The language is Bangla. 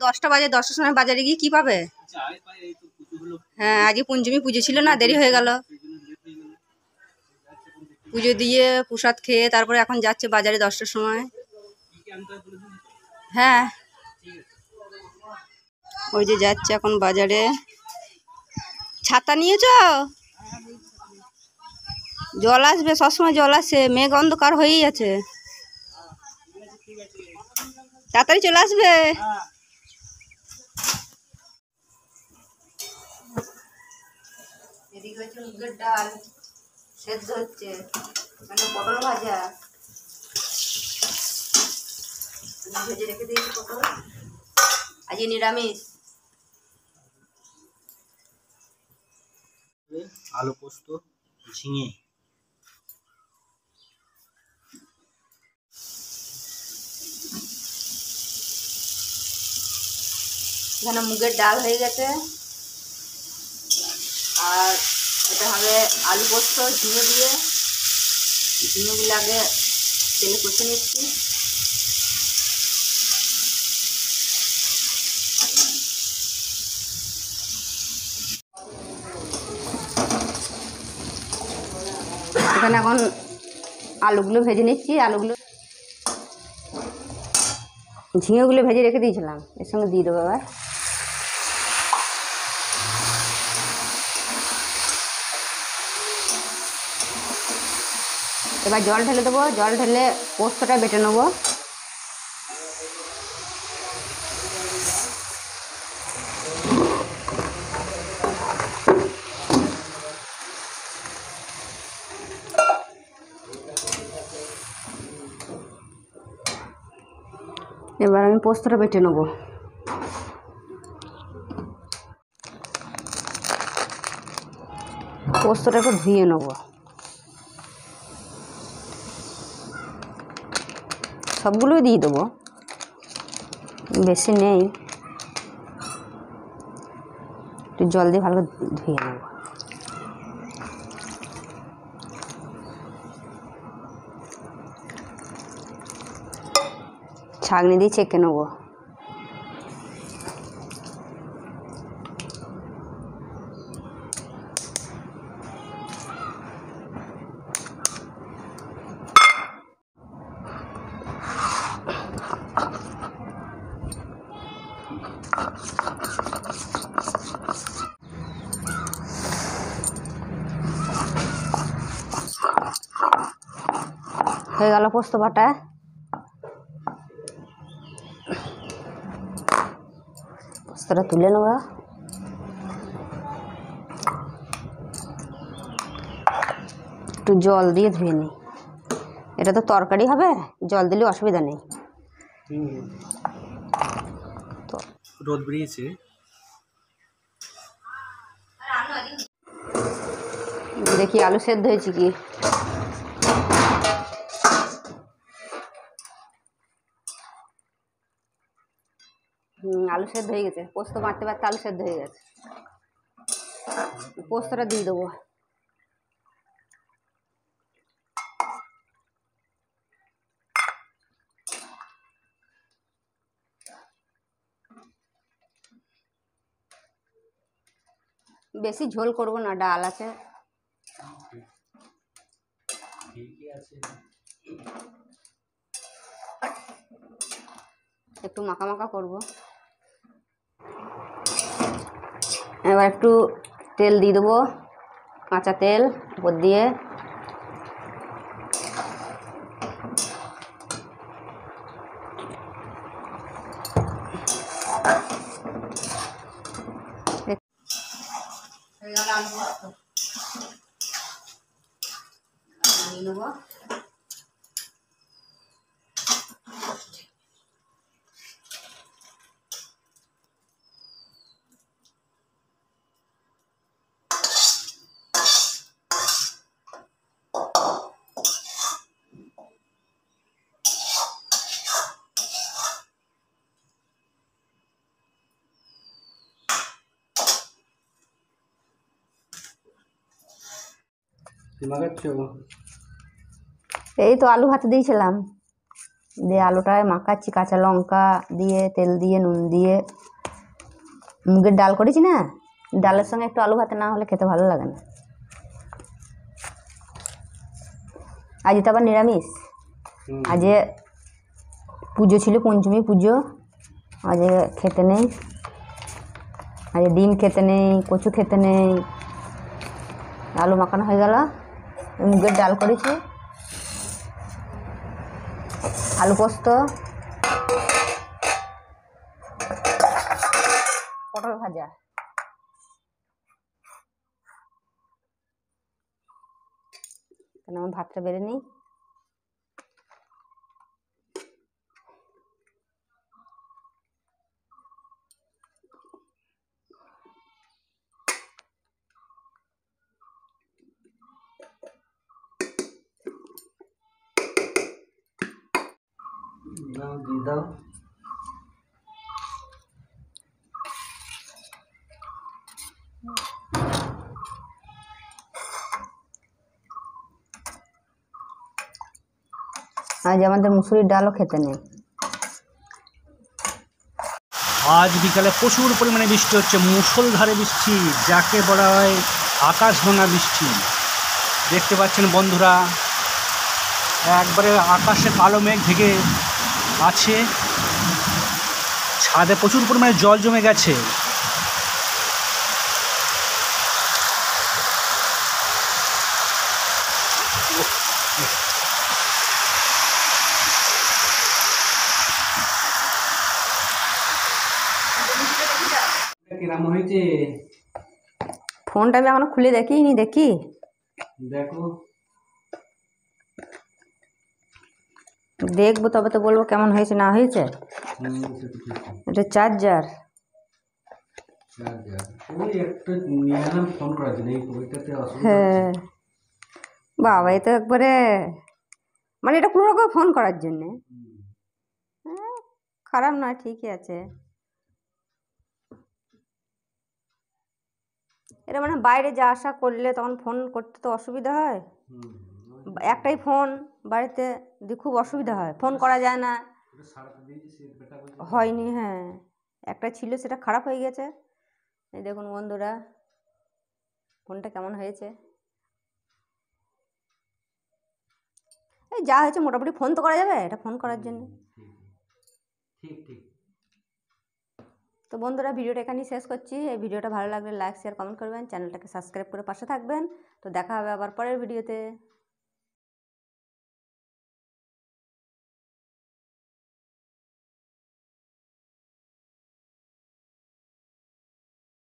10টা বাজে, 10টার সময় বাজারে গিয়ে কি পাবে? হ্যাঁ, আজকে পঞ্চমী পুজো ছিল না, দেরি হয়ে গেল। পুজো দিয়ে প্রসাদ খেয়ে তারপরে এখন যাচ্ছে বাজারে 10টার সময়। হ্যাঁ, ওই যে যাচ্ছে এখন বাজারে। ছাতা নিয়েছ? জল আসবে, সবসময় জল আসে, মেঘ অন্ধকার হয়েই আছে। তাড়াতাড়ি চলে আসবে। এদিকে হচ্ছে মুগের ডাল সেদ্ধ হচ্ছে, মানে পটল ভাজা ভেজে রেখে দিয়েছি। পটল আজকে নিরামিষ। আলু পোস্ত, ঝিঙে। এখানে মুগের ডাল হয়ে গেছে, আর এটা হবে আলু পোস্ত ঝিঙে দিয়ে। ঝিঙেগুলো আগে তেলে কষে নিচ্ছি। এখানে এখন আলুগুলো ভেজে নিচ্ছি। ঝিঙেগুলো ভেজে রেখে দিয়েছিলাম, এর সঙ্গে দিয়ে দেবো। এবার জল ঢেলে দেবো। জল ঢেলে পোস্তটা বেটে নেবো। এবার আমি পোস্তটা বেটে নেবো। পোস্তটা একটু ধুয়ে নেবো। সবগুলোই দিয়ে দেবো, বেশি নেই। একটু জল দিয়ে ভালো ধুয়ে নেবো। ছাঁকনি দিয়ে ছেঁকে নেবো। হয়ে গেল পোস্ত বাটা। পোস্তটা তুলে নেব। একটু জল দিয়ে ধুয়ে নিই। এটা তো তরকারি হবে, জল দিলে অসুবিধা নেই। রোদ বেরিয়েছে। দেখি আলু সেদ্ধ হয়েছে কি। আলু সেদ্ধ হয়ে গেছে। পোস্ত বাটতে বাটতে আলু সেদ্ধ হয়ে গেছে। পোস্তটা দিয়ে দেবো। বেশি ঝোল করব না, ডাল আছে। একটু মাখা মাখা করব। এবার একটু তেল দিয়ে দেবো, কাঁচা তেল উপর দিয়ে। নিয়ে নেবো। এই তো আলু ভাতে দিয়েছিলাম, দিয়ে আলুটায় মাখাচ্ছি কাঁচা লঙ্কা দিয়ে, তেল দিয়ে, নুন দিয়ে। মুগের ডাল করেছি না, ডালের সঙ্গে একটু আলু ভাতে না হলে খেতে ভালো লাগে না। আজ তো আবার নিরামিষ, আজ পুজো ছিল, পঞ্চমী পুজো। আজ খেতে নেই, আজ ডিম খেতে নেই, কচু খেতে নেই। আলু মাখানো হয়ে গেল, মুগের ডাল করেছি, আলু পোস্ত, পটল ভাজা। আমার ভাতটা বেড়ে নিই। দিয়ে দাও। আজ আমাদের মুসুরির ডালও খেতে নেই। আজ বিকালে প্রচুর পরিমাণে বৃষ্টি হচ্ছে, মুষলধারে বৃষ্টি, যাকে বলা হয় আকাশ ভাঙা বৃষ্টি। দেখতে পাচ্ছেন বন্ধুরা, একবারে আকাশে কালো মেঘ ঢেকে আছে, ছাদে প্রচুর পরিমাণে জল জমে গেছে। কিরম হয়েছে? ফোনটা আমি এখনো খুলে দেখিনি, দেখি দেখো, দেখবো তবে তো বলবো কেমন হয়েছে না হয়েছে। এটা চার্জার। হ্যাঁ বাবা, এই তো একবারে মানে এটা কোনো রকম ফোন করার জন্যে। হ্যাঁ, খারাপ নয়, ঠিকই আছে। এটা মানে বাইরে যা আসা করলে তখন ফোন করতে তো অসুবিধা হয়। একটাই ফোন বাড়িতে, খুব অসুবিধা হয়, ফোন করা যায় না। হয়নি, হ্যাঁ একটা ছিল, সেটা খারাপ হয়ে গেছে। এই দেখুন বন্ধুরা, ফোনটা কেমন হয়েছে। এই যা হয়েছে মোটামুটি ফোন তো করা যাবে, এটা ফোন করার জন্য। ঠিক ঠিক। তো বন্ধুরা, ভিডিওটা এখানেই শেষ করছি। এই ভিডিওটা ভালো লাগলে লাইক, শেয়ার, কমেন্ট করবেন, চ্যানেলটাকে সাবস্ক্রাইব করে পাশে থাকবেন। তো দেখা হবে আবার পরের ভিডিওতে।